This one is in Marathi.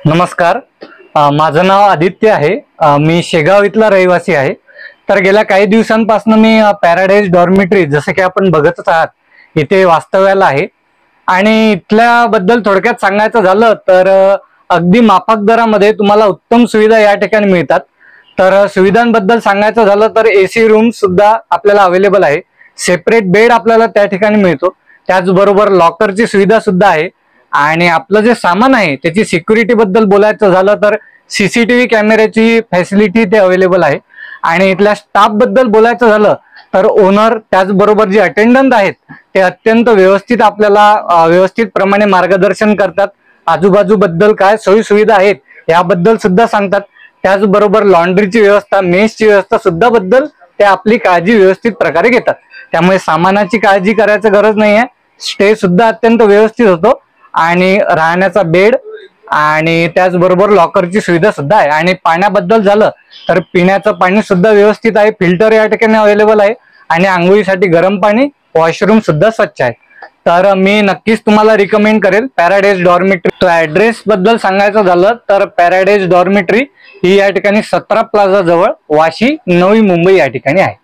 नमस्कार. माझं नाव आदित्य आहे. मी शेगाव इथला रहिवासी आहे. तर गेल्या काही दिवसांपासून मी पॅराडाईज डॉर्मिटरी जसं की आपण बघतच आहात इथे वास्तव्याला आहे. आणि इथल्याबद्दल थोडक्यात सांगायचं झालं तर अगदी माफक दरामध्ये तुम्हाला उत्तम सुविधा या ठिकाणी मिळतात. तर सुविधांबद्दल सांगायचं झालं तर एसी रूम सुद्धा आपल्याला अवेलेबल आहे. सेपरेट बेड आपल्याला त्या ठिकाणी मिळतो. त्याचबरोबर लॉकरची सुविधा सुद्धा आहे. आणि आपलं जे सामान आहे त्याची सिक्युरिटी बद्दल बोलायचं झालं तर सीसीटीव्ही कॅमेऱ्याची फॅसिलिटी ते अवेलेबल आहे. आणि इथल्या स्टाफ बद्दल बोलायचं झालं तर ओनर त्याचबरोबर जे अटेंडंट आहेत ते अत्यंत व्यवस्थित आपल्याला व्यवस्थित प्रमाणे मार्गदर्शन करतात. आजूबाजूबद्दल काय सोयी सुविधा आहेत याबद्दल सुद्धा सांगतात. त्याचबरोबर लॉन्ड्रीची व्यवस्था, मेसची व्यवस्था सुद्धा बद्दल ते आपली काळजी व्यवस्थित प्रकारे घेतात. त्यामुळे सामानाची काळजी करायची गरज नाही आहे. स्टे सुद्धा अत्यंत व्यवस्थित होतो आणि राहण्याचा बेड आणि त्याचबरोबर लॉकरची सुविधा सुद्धा आहे. आणि पाण्याबद्दल झालं तर पिण्याचं पाणी सुद्धा व्यवस्थित आहे. फिल्टर या ठिकाणी अवेलेबल आहे आणि आंघोळीसाठी गरम पाणी, वॉशरूम सुद्धा स्वच्छ आहे. तर मी नक्कीच तुम्हाला रिकमेंड करेल पॅराडाईज डॉर्मिटरी. तो ऍड्रेस बद्दल सांगायचं झालं तर पॅराडाईज डॉर्मिटरी ही या ठिकाणी 17 प्लाझा जवळ वाशी, नवी मुंबई या ठिकाणी आहे.